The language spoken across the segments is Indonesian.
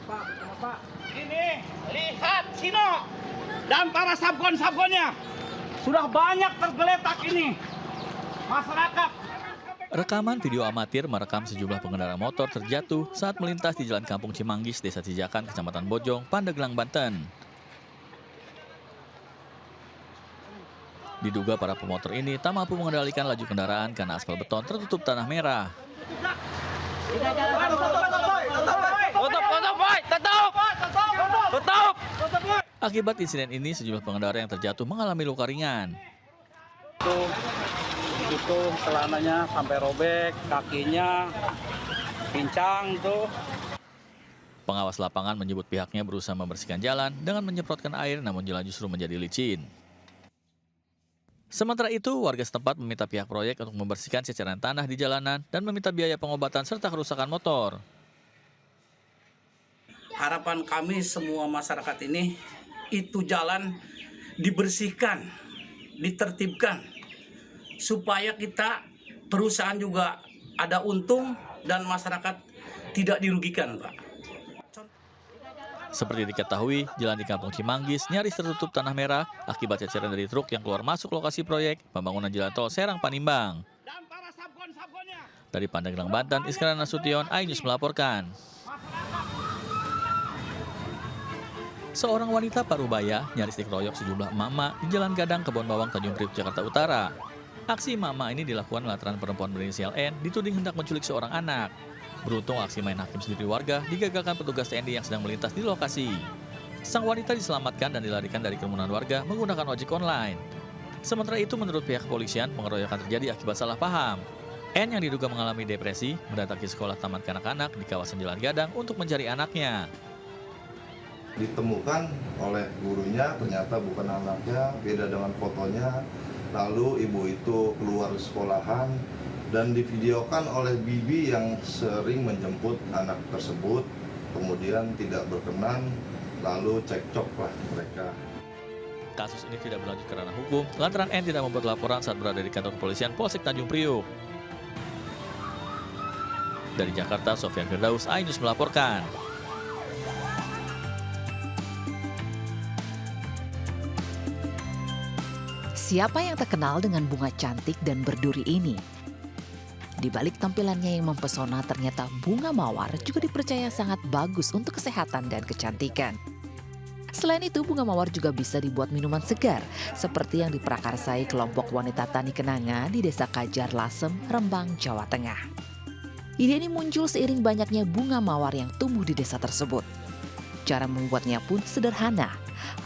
Pak. Ini, lihat Sino dan para sabgon-sabgonnya. Sudah banyak tergeletak ini. Masyarakat. Rekaman video amatir merekam sejumlah pengendara motor terjatuh saat melintas di Jalan Kampung Cimanggis, Desa Cijakan, Kecamatan Bojong, Pandeglang, Banten. Diduga para pemotor ini tak mampu mengendalikan laju kendaraan karena aspal beton tertutup tanah merah. Akibat insiden ini, sejumlah pengendara yang terjatuh mengalami luka ringan. Itu celananya sampai robek, kakinya pincang tuh. Pengawas lapangan menyebut pihaknya berusaha membersihkan jalan dengan menyemprotkan air, namun jalan justru menjadi licin. Sementara itu, warga setempat meminta pihak proyek untuk membersihkan ceceran tanah di jalanan dan meminta biaya pengobatan serta kerusakan motor. Harapan kami semua masyarakat ini, itu jalan dibersihkan, ditertibkan, supaya kita perusahaan juga ada untung dan masyarakat tidak dirugikan, Pak. Seperti diketahui, jalan di Kampung Cimanggis nyaris tertutup tanah merah akibat ceceran dari truk yang keluar masuk lokasi proyek pembangunan jalan tol Serang Panimbang. Dari Pandeglang, Banten, Iskandar Nasution, iNews melaporkan. Seorang wanita parubaya nyaris dikeroyok sejumlah emak-emak di Jalan Gadang, Kebon Bawang, Tanjung Priok, Jakarta Utara. Aksi emak-emak ini dilakukan lantaran perempuan berinisial N dituding hendak menculik seorang anak. Beruntung aksi main hakim sendiri warga digagalkan petugas TNI yang sedang melintas di lokasi. Sang wanita diselamatkan dan dilarikan dari kerumunan warga menggunakan ojek online. Sementara itu, menurut pihak kepolisian, pengeroyokan terjadi akibat salah paham. N yang diduga mengalami depresi mendatangi sekolah taman kanak-kanak di kawasan Jalan Gadang untuk mencari anaknya. Ditemukan oleh gurunya, ternyata bukan anaknya, beda dengan fotonya. Lalu ibu itu keluar sekolahan dan divideokan oleh bibi yang sering menjemput anak tersebut, kemudian tidak berkenan, lalu cekcoklah mereka. Kasus ini tidak berlanjut karena hukum, lantaran N tidak membuat laporan saat berada di kantor kepolisian Polsek Tanjung Priok. Dari Jakarta, Sofyan Firdaus, iNews melaporkan. Siapa yang terkenal dengan bunga cantik dan berduri ini? Di balik tampilannya yang mempesona, ternyata bunga mawar juga dipercaya sangat bagus untuk kesehatan dan kecantikan. Selain itu, bunga mawar juga bisa dibuat minuman segar, seperti yang diprakarsai kelompok wanita tani kenanga di Desa Kajar Lasem, Rembang, Jawa Tengah. Ide ini muncul seiring banyaknya bunga mawar yang tumbuh di desa tersebut. Cara membuatnya pun sederhana.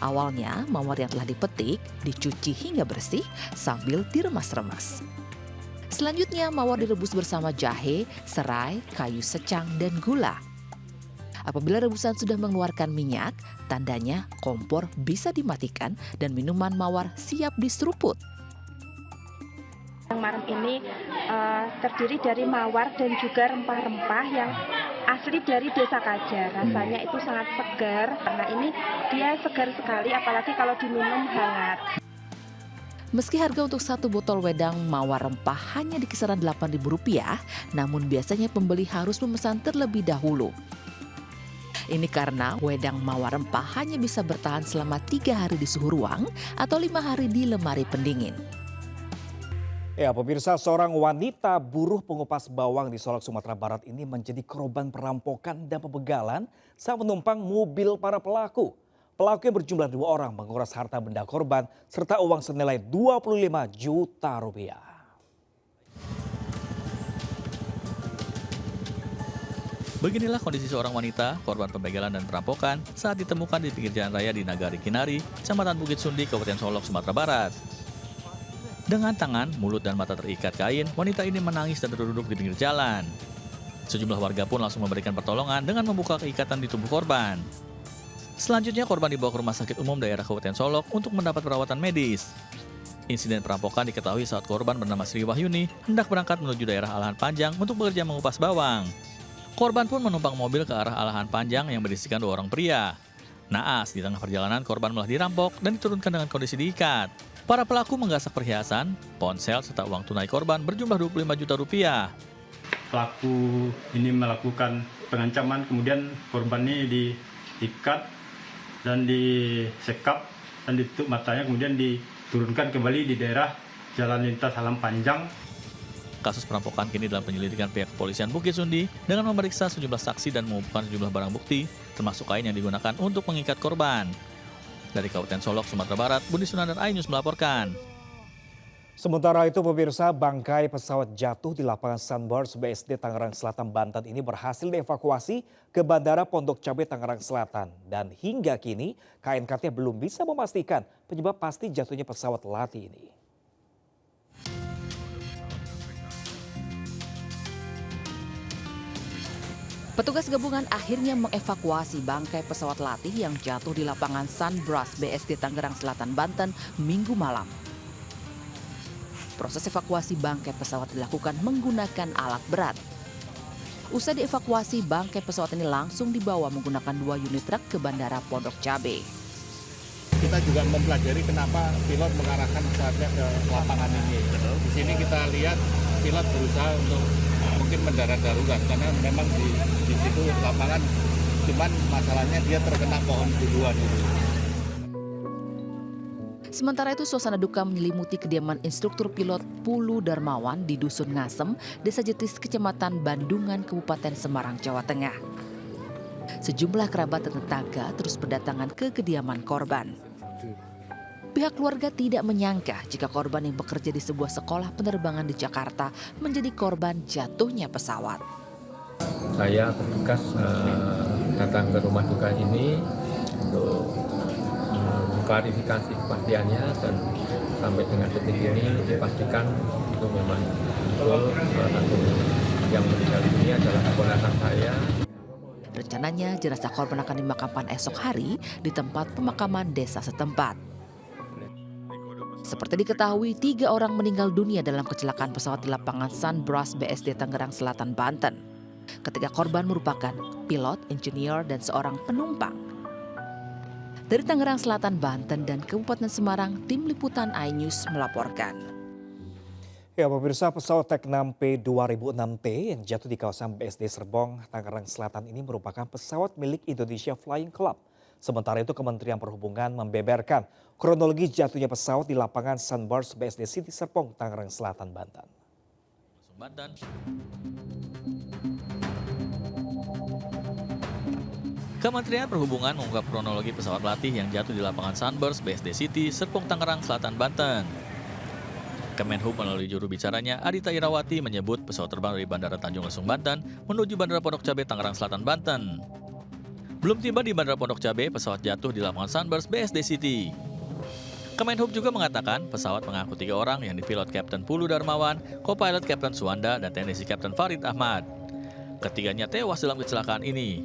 Awalnya, mawar yang telah dipetik, dicuci hingga bersih sambil diremas-remas. Selanjutnya, mawar direbus bersama jahe, serai, kayu secang, dan gula. Apabila rebusan sudah mengeluarkan minyak, tandanya kompor bisa dimatikan dan minuman mawar siap diseruput. Yang marem ini terdiri dari mawar dan juga rempah-rempah yang asli dari Desa Kajar. Rasanya itu sangat segar, karena ini dia segar sekali, apalagi kalau diminum hangat. Meski harga untuk satu botol wedang mawar rempah hanya di kisaran Rp8.000, namun biasanya pembeli harus memesan terlebih dahulu. Ini karena wedang mawar rempah hanya bisa bertahan selama 3 hari di suhu ruang atau 5 hari di lemari pendingin. Ya, pemirsa, seorang wanita buruh pengupas bawang di Solok, Sumatera Barat ini menjadi korban perampokan dan pembegalan saat menumpang mobil para pelaku. Pelaku yang berjumlah 2 orang menguras harta benda korban serta uang senilai 25 juta rupiah. Beginilah kondisi seorang wanita, korban pembegalan dan perampokan saat ditemukan di pinggir jalan raya di Nagari Kinari, Kecamatan Bukit Sundi, Kabupaten Solok, Sumatera Barat. Dengan tangan, mulut, dan mata terikat kain, wanita ini menangis dan duduk di pinggir jalan. Sejumlah warga pun langsung memberikan pertolongan dengan membuka keikatan di tubuh korban. Selanjutnya, korban dibawa ke Rumah Sakit Umum Daerah Kabupaten Solok untuk mendapat perawatan medis. Insiden perampokan diketahui saat korban bernama Sri Wahyuni hendak berangkat menuju daerah Alahan Panjang untuk bekerja mengupas bawang. Korban pun menumpang mobil ke arah Alahan Panjang yang berisikan 2 orang pria. Naas, di tengah perjalanan korban malah dirampok dan diturunkan dengan kondisi diikat. Para pelaku menggasak perhiasan, ponsel, serta uang tunai korban berjumlah 25 juta rupiah. Pelaku ini melakukan pengancaman, kemudian korban ini diikat dan disekap dan ditutup matanya, kemudian diturunkan kembali di daerah Jalan Lintas Halam Panjang. Kasus perampokan kini dalam penyelidikan pihak kepolisian Bukit Sundi dengan memeriksa sejumlah saksi dan mengumpulkan sejumlah barang bukti, termasuk kain yang digunakan untuk mengikat korban. Dari Kabupaten Solok, Sumatera Barat, Budi Sunandar, iNews melaporkan. Sementara itu pemirsa, bangkai pesawat jatuh di lapangan Sunburst BSD Tangerang Selatan, Banten ini berhasil dievakuasi ke Bandara Pondok Cabe Tangerang Selatan. Dan hingga kini KNKT belum bisa memastikan penyebab pasti jatuhnya pesawat latih ini. Petugas gabungan akhirnya mengevakuasi bangkai pesawat latih yang jatuh di lapangan Sunburst BSD Tangerang Selatan, Banten, Minggu malam. Proses evakuasi bangkai pesawat dilakukan menggunakan alat berat. Usai dievakuasi, bangkai pesawat ini langsung dibawa menggunakan 2 unit truk ke Bandara Pondok Cabe. Kita juga mempelajari kenapa pilot mengarahkan pesawatnya ke lapangan ini. Di sini kita lihat pilot berusaha untuk mungkin mendarat darurat karena memang di situ lapangan, cuman masalahnya dia terkena pohon tuduhan itu. Sementara itu suasana duka menyelimuti kediaman instruktur pilot Pulu Darmawan di Dusun Ngasem, Desa Jetis, Kecamatan Bandungan, Kabupaten Semarang, Jawa Tengah. Sejumlah kerabat dan tetangga terus berdatangan ke kediaman korban. Pihak keluarga tidak menyangka jika korban yang bekerja di sebuah sekolah penerbangan di Jakarta menjadi korban jatuhnya pesawat. Saya bertugas datang ke rumah duka ini untuk klarifikasi kepastiannya, dan sampai dengan detik ini dipastikan itu memang betul yang meninggal dunia adalah keponakan saya. Rencananya jenazah korban akan dimakamkan esok hari di tempat pemakaman desa setempat. Seperti diketahui, 3 orang meninggal dunia dalam kecelakaan pesawat di lapangan Sunburst BSD Tangerang Selatan, Banten. Ketiga korban merupakan pilot, insinyur, dan seorang penumpang. Dari Tangerang Selatan, Banten, dan Kabupaten Semarang, tim liputan iNews melaporkan. Ya pemirsa, pesawat Tek-6P 2006T yang jatuh di kawasan BSD Serpong, Tangerang Selatan ini merupakan pesawat milik Indonesia Flying Club. Sementara itu Kementerian Perhubungan membeberkan kronologi jatuhnya pesawat di lapangan Sunburst BSD City Serpong, Tangerang Selatan, Banten. Kementerian Perhubungan mengungkap kronologi pesawat latih yang jatuh di lapangan Sunburst BSD City Serpong, Tangerang Selatan, Banten. Kemenhub melalui juru bicaranya Adita Irawati menyebut pesawat terbang dari Bandara Tanjung Lesung, Banten menuju Bandara Pondok Cabe, Tangerang Selatan, Banten. Belum tiba di Bandara Pondok Cabe, pesawat jatuh di lapangan Sunburst BSD City. Kemenhub juga mengatakan pesawat mengangkut 3 orang yang dipilot Kapten Pulu Darmawan, co-pilot Kapten Suwanda, dan teknisi Kapten Farid Ahmad. Ketiganya tewas dalam kecelakaan ini.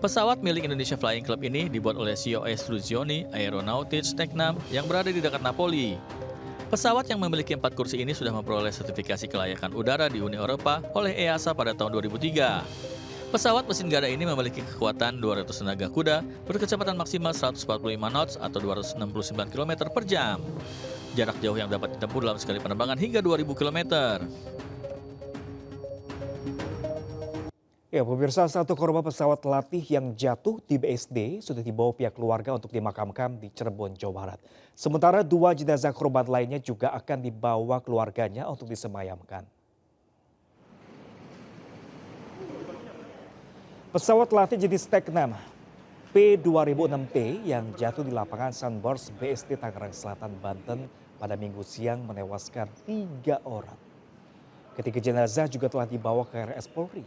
Pesawat milik Indonesia Flying Club ini dibuat oleh CEO Estruzioni Aeronautics Tek-6 yang berada di dekat Napoli. Pesawat yang memiliki 4 kursi ini sudah memperoleh sertifikasi kelayakan udara di Uni Eropa oleh EASA pada tahun 2003. Pesawat mesin gada ini memiliki kekuatan 200 tenaga kuda berkecepatan maksimal 145 knots atau 269 km per jam. Jarak jauh yang dapat ditempuh dalam sekali penerbangan hingga 2000 km. Ya pemirsa, 1 korban pesawat latih yang jatuh di BSD sudah dibawa pihak keluarga untuk dimakamkan di Cirebon, Jawa Barat. Sementara 2 jenazah korban lainnya juga akan dibawa keluarganya untuk disemayamkan. Pesawat latih jenis Tek-6 P2006T yang jatuh di lapangan Sunburst BSD Tangerang Selatan, Banten pada Minggu siang menewaskan 3 orang. Ketiga jenazah juga telah dibawa ke RS Polri.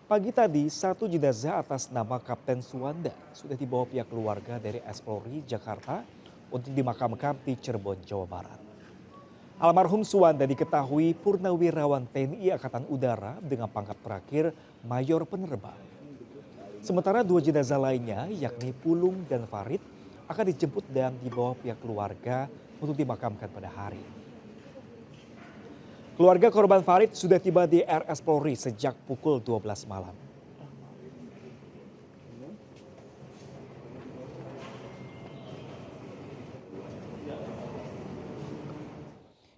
Pagi tadi, 1 jenazah atas nama Kapten Suwanda sudah dibawa pihak keluarga dari RS Polri Jakarta untuk dimakamkan di Cirebon, Jawa Barat. Almarhum Suwanda diketahui purnawirawan TNI Angkatan Udara dengan pangkat terakhir Mayor Penerbang. Sementara 2 jenazah lainnya yakni Pulung dan Farid akan dijemput dan dibawa pihak keluarga untuk dimakamkan pada hari ini. Keluarga korban Farid sudah tiba di RS Polri sejak pukul 12 malam.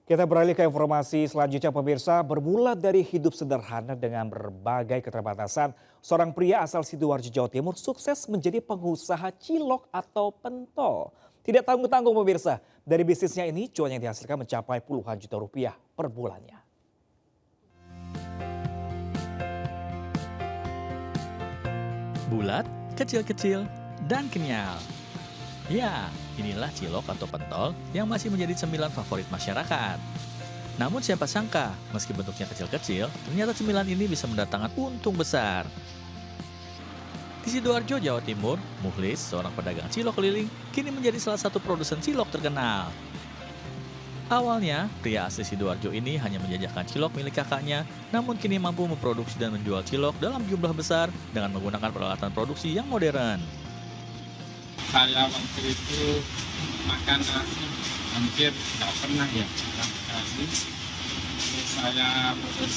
Kita beralih ke informasi selanjutnya pemirsa. Bermula dari hidup sederhana dengan berbagai keterbatasan, seorang pria asal Sidoarjo, Jawa Timur sukses menjadi pengusaha cilok atau pentol. Tidak tanggung-tanggung pemirsa, dari bisnisnya ini cuan yang dihasilkan mencapai puluhan juta rupiah per bulannya. Bulat, kecil-kecil, dan kenyal. Ya, inilah cilok atau pentol yang masih menjadi cemilan favorit masyarakat. Namun siapa sangka, meski bentuknya kecil-kecil, ternyata cemilan ini bisa mendatangkan untung besar. Di Sidoarjo, Jawa Timur, Muhlis, seorang pedagang cilok keliling, kini menjadi salah satu produsen cilok terkenal. Awalnya, pria asli Sidoarjo ini hanya menjajakan cilok milik kakaknya, namun kini mampu memproduksi dan menjual cilok dalam jumlah besar dengan menggunakan peralatan produksi yang modern. Saya waktu itu makan nasi hampir nggak pernah ya, jarang sekali. Terus saya lulus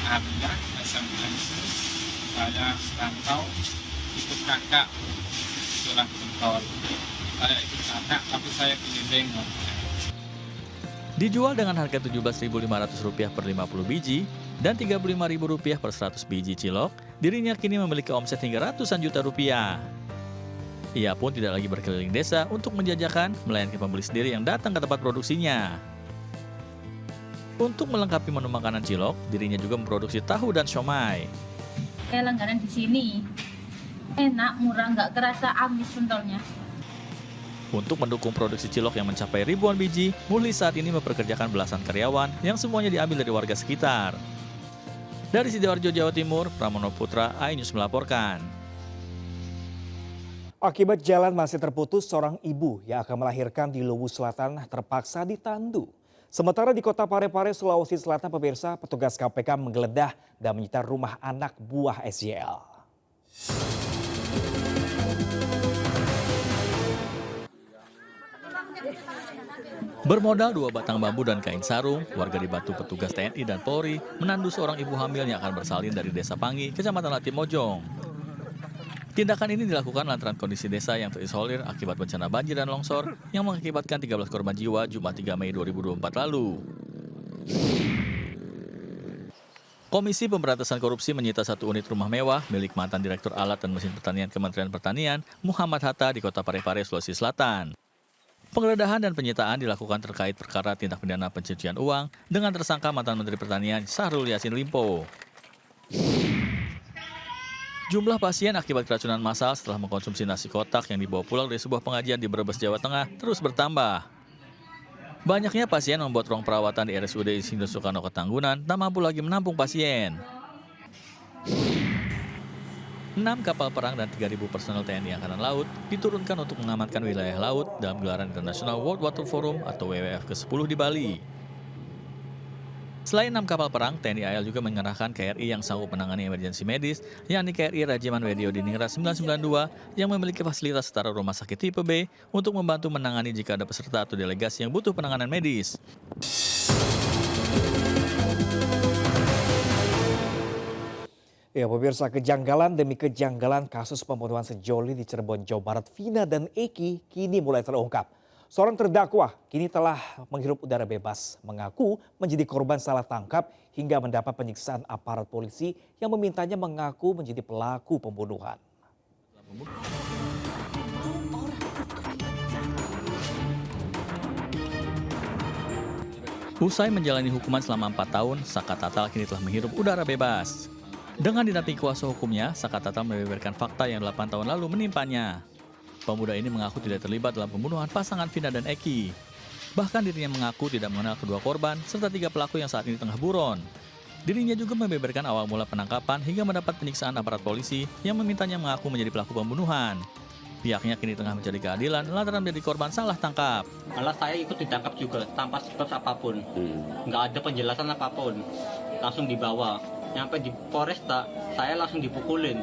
Arya SMK, saya rantau ikut kakak jualan pentol. Saya ikut kakak tapi saya keliling. Dijual dengan harga Rp17.500 per 50 biji dan Rp35.000 per 100 biji cilok, dirinya kini memiliki omset hingga ratusan juta rupiah. Ia pun tidak lagi berkeliling desa untuk menjajakan, melainkan pembeli sendiri yang datang ke tempat produksinya. Untuk melengkapi menu makanan cilok, dirinya juga memproduksi tahu dan siomay. Saya langganan di sini. Enak, murah, nggak kerasa amis pentolnya. Untuk mendukung produksi cilok yang mencapai ribuan biji, Muhlis saat ini mempekerjakan belasan karyawan yang semuanya diambil dari warga sekitar. Dari Sidoarjo, Jawa Timur, Pramono Putra, iNews melaporkan. Akibat jalan masih terputus, seorang ibu yang akan melahirkan di Luwu Selatan terpaksa ditandu. Sementara di Kota Parepare, Sulawesi Selatan, pemirsa, petugas KPK menggeledah dan menyita rumah anak buah SYL. Bermodal 2 batang bambu dan kain sarung, warga dibantu petugas TNI dan Polri menandu seorang ibu hamil yang akan bersalin dari Desa Pangi, Kecamatan Latimojong. Tindakan ini dilakukan lantaran kondisi desa yang terisolir akibat bencana banjir dan longsor yang mengakibatkan 13 korban jiwa Jumat 3 Mei 2024 lalu. Komisi Pemberantasan Korupsi menyita 1 unit rumah mewah milik mantan Direktur Alat dan Mesin Pertanian Kementerian Pertanian, Muhammad Hatta di Kota Parepare, Sulawesi Selatan. Penggeledahan dan penyitaan dilakukan terkait perkara tindak pidana pencucian uang dengan tersangka mantan Menteri Pertanian Syahrul Yassin Limpo. Jumlah pasien akibat keracunan massal setelah mengkonsumsi nasi kotak yang dibawa pulang dari sebuah pengajian di Brebes, Jawa Tengah terus bertambah. Banyaknya pasien membuat ruang perawatan di RSUD Insinyur Soekarno Ketanggunan tak mampu lagi menampung pasien. 6 kapal perang dan 3.000 personel TNI Angkatan Laut diturunkan untuk mengamankan wilayah laut dalam gelaran International World Water Forum atau WWF ke-10 di Bali. Selain 6 kapal perang, TNI AL juga mengerahkan KRI yang sanggup menangani emergensi medis, yakni KRI Rajiman Wedio Diningrat 992 yang memiliki fasilitas setara rumah sakit tipe B untuk membantu menangani jika ada peserta atau delegasi yang butuh penanganan medis. Ya pemirsa, kejanggalan demi kejanggalan kasus pembunuhan sejoli di Cirebon, Jawa Barat, Vina dan Eki kini mulai terungkap. Seorang terdakwa kini telah menghirup udara bebas, mengaku menjadi korban salah tangkap hingga mendapat penyiksaan aparat polisi yang memintanya mengaku menjadi pelaku pembunuhan. Usai menjalani hukuman selama 4 tahun, Saka Tatal kini telah menghirup udara bebas. Dengan didampingi kuasa hukumnya, Saka Tatal membeberkan fakta yang 8 tahun lalu menimpanya. Pemuda ini mengaku tidak terlibat dalam pembunuhan pasangan Vina dan Eki. Bahkan dirinya mengaku tidak mengenal kedua korban serta 3 pelaku yang saat ini tengah buron. Dirinya juga membeberkan awal mula penangkapan hingga mendapat penyiksaan aparat polisi yang memintanya mengaku menjadi pelaku pembunuhan. Pihaknya kini tengah mencari keadilan lantaran menjadi korban salah tangkap. Malah saya ikut ditangkap juga tanpa sebab apapun. Nggak ada penjelasan apapun. Langsung dibawa. Nyampe di Polresta, saya langsung dipukulin.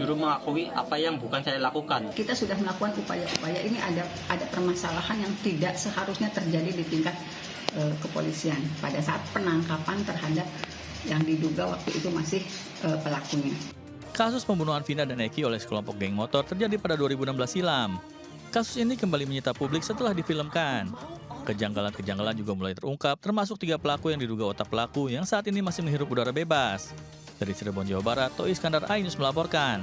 Suruh mengakui apa yang bukan saya lakukan. Kita sudah melakukan upaya-upaya, ini ada permasalahan yang tidak seharusnya terjadi di tingkat kepolisian. Pada saat penangkapan terhadap yang diduga waktu itu masih pelakunya. Kasus pembunuhan Vina dan Eki oleh sekelompok geng motor terjadi pada 2016 silam. Kasus ini kembali menyita publik setelah difilmkan. Kejanggalan-kejanggalan juga mulai terungkap, termasuk 3 pelaku yang diduga otak pelaku yang saat ini masih menghirup udara bebas. Dari Cirebon, Jawa Barat, Toi Iskandar, iNews melaporkan.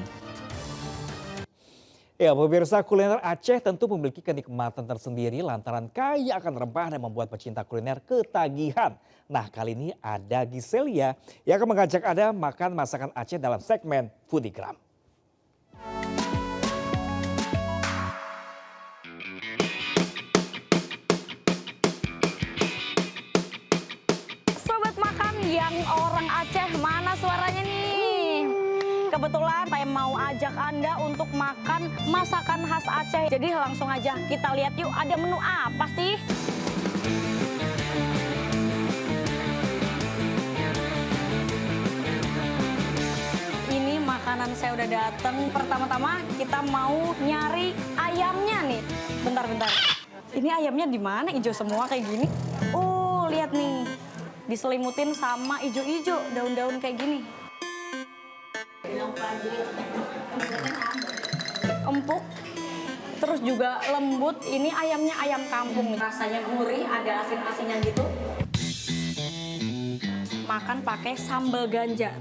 Ya, pemirsa, kuliner Aceh tentu memiliki kenikmatan tersendiri lantaran kaya akan rempah dan membuat pecinta kuliner ketagihan. Nah, kali ini ada Giselia yang akan mengajak Anda makan masakan Aceh dalam segmen Foodigram. Sobat makan yang orang Aceh, mana suaranya nih? Kebetulan saya mau ajak Anda untuk makan masakan khas Aceh. Jadi langsung aja kita lihat yuk, ada menu apa sih? Ini makanan saya udah dateng. Pertama-tama kita mau nyari ayamnya nih. Bentar-bentar. Ini ayamnya di mana? Hijau semua kayak gini. Oh, lihat nih. Diselimutin sama ijo-ijo, daun-daun kayak gini. Empuk, terus juga lembut. Ini ayamnya ayam kampung, rasanya gurih, ada asin-asinnya gitu. Makan pakai sambal ganja.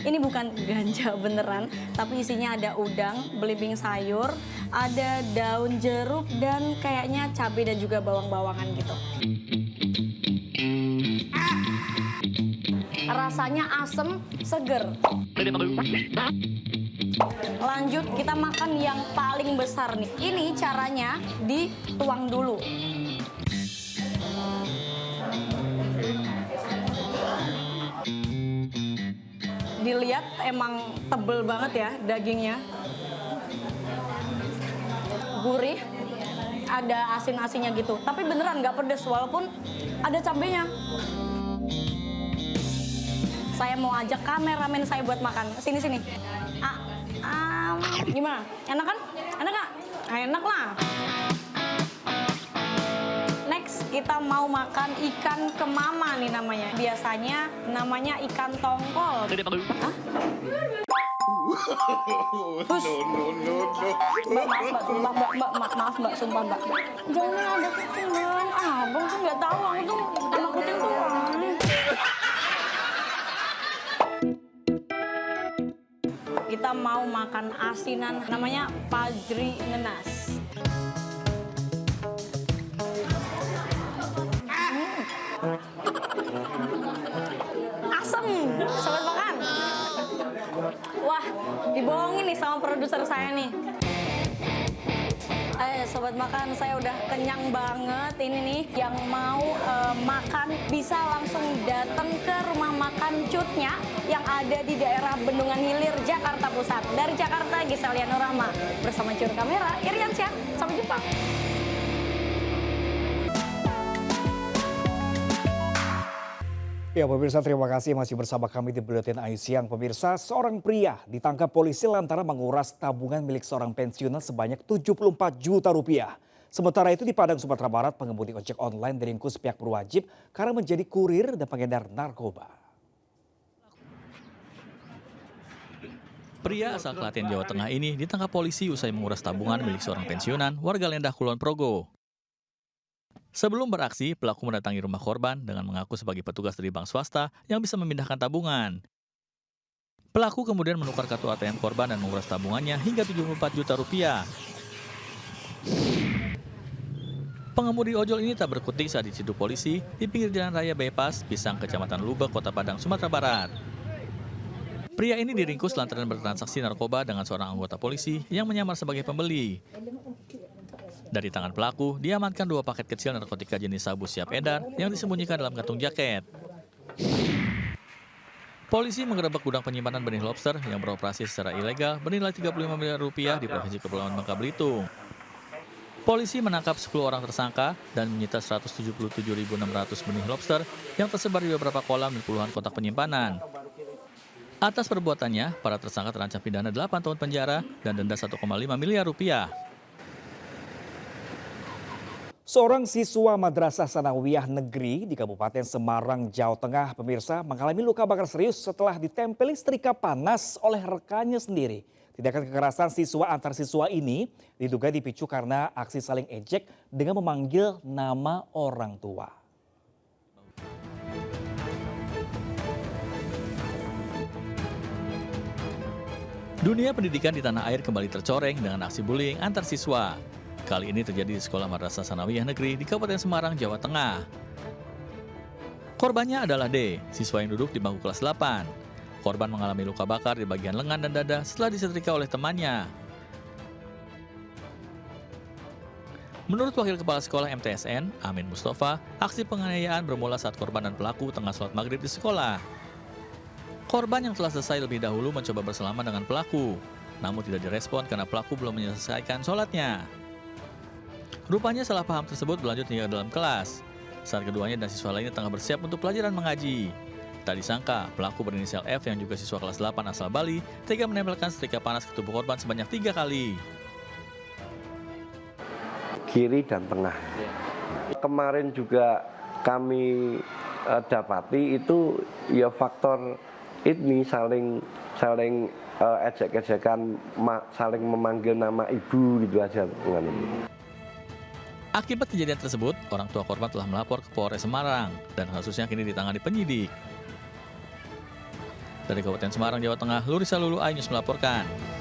Ini bukan ganja beneran, tapi isinya ada udang, belimbing sayur, ada daun jeruk, dan kayaknya cabai dan juga bawang-bawangan gitu. Rasanya asem, seger. Lanjut kita makan yang paling besar nih. Ini caranya dituang dulu. Dilihat emang tebel banget ya dagingnya. Gurih, ada asin-asinnya gitu. Tapi beneran nggak pedes walaupun ada cabenya. Saya mau ajak kameramen saya buat makan. Sini. Gimana? Enak kan? Enak nggak? Enak lah. Next, kita mau makan ikan kemama nih namanya. Biasanya namanya ikan tongkol. Hah? Hus. Mbak, sumpah mbak. Jangan ada kucing, Bang. Abang tuh nggak tahu, aku tuh sama kucing tuh. Kita mau makan asinan namanya pajri nenas. Asem, sobat makan. Wah, dibohongin nih sama produser saya nih. Sobat makan, saya udah kenyang banget. Ini nih yang mau makan bisa langsung datang ke rumah makan Cutnya yang ada di daerah Bendungan Hilir, Jakarta Pusat. Dari Jakarta, Giselia Nurrahma bersama juru kamera Iriansyah. Sampai jumpa. Ya pemirsa, terima kasih masih bersama kami di Buletin Ayu Siang. Pemirsa, seorang pria ditangkap polisi lantaran menguras tabungan milik seorang pensiunan sebanyak 74 juta rupiah. Sementara itu di Padang, Sumatera Barat, pengemudi ojek online diringkus pihak berwajib karena menjadi kurir dan pengedar narkoba. Pria asal Klaten, Jawa Tengah ini ditangkap polisi usai menguras tabungan milik seorang pensiunan warga Lendah, Kulon Progo. Sebelum beraksi, pelaku mendatangi rumah korban dengan mengaku sebagai petugas dari bank swasta yang bisa memindahkan tabungan. Pelaku kemudian menukar kartu ATM korban dan menguras tabungannya hingga 74 juta rupiah. Pengemudi ojol ini tak berkutik saat diciduk polisi di pinggir jalan raya Bypass, Pisang, Kecamatan Lubek, Kota Padang, Sumatera Barat. Pria ini diringkus lantaran bertransaksi narkoba dengan seorang anggota polisi yang menyamar sebagai pembeli. Dari tangan pelaku, diamankan 2 paket kecil narkotika jenis sabu siap edar yang disembunyikan dalam kantung jaket. Polisi mengerebek gudang penyimpanan benih lobster yang beroperasi secara ilegal bernilai 35 miliar rupiah di Provinsi Kepulauan Bangka Belitung. Polisi menangkap 10 orang tersangka dan menyita 177.600 benih lobster yang tersebar di beberapa kolam dan puluhan kotak penyimpanan. Atas perbuatannya, para tersangka terancam pidana 8 tahun penjara dan denda 1,5 miliar rupiah. Seorang siswa Madrasah Sanawiyah Negeri di Kabupaten Semarang, Jawa Tengah, pemirsa, mengalami luka bakar serius setelah ditempeli setrika panas oleh rekannya sendiri. Tindakan kekerasan siswa antar siswa ini diduga dipicu karena aksi saling ejek dengan memanggil nama orang tua. Dunia pendidikan di tanah air kembali tercoreng dengan aksi bullying antar siswa. Kali ini terjadi di Sekolah Madrasah Sanawiyah Negeri di Kabupaten Semarang, Jawa Tengah. Korbannya adalah D, siswa yang duduk di bangku kelas 8. Korban mengalami luka bakar di bagian lengan dan dada setelah disetrika oleh temannya. Menurut Wakil Kepala Sekolah MTSN, Amin Mustafa, aksi penganiayaan bermula saat korban dan pelaku tengah sholat maghrib di sekolah. Korban yang telah selesai lebih dahulu mencoba bersalaman dengan pelaku, namun tidak direspon karena pelaku belum menyelesaikan sholatnya. Rupanya salah paham tersebut berlanjut hingga dalam kelas. Saat keduanya dan siswa lainnya tengah bersiap untuk pelajaran mengaji. Tak disangka, pelaku berinisial F yang juga siswa kelas 8 asal Bali tega menempelkan setrika panas ke tubuh korban sebanyak 3 kali. Kiri dan tengah. Kemarin juga kami dapati itu ya faktor ini saling ejek-ejekan, saling memanggil nama ibu gitu aja. Akibat kejadian tersebut, orang tua korban telah melapor ke Polres Semarang dan kasusnya kini ditangani penyidik. Dari Kabupaten Semarang, Jawa Tengah, Lurisa Lulu, iNews melaporkan.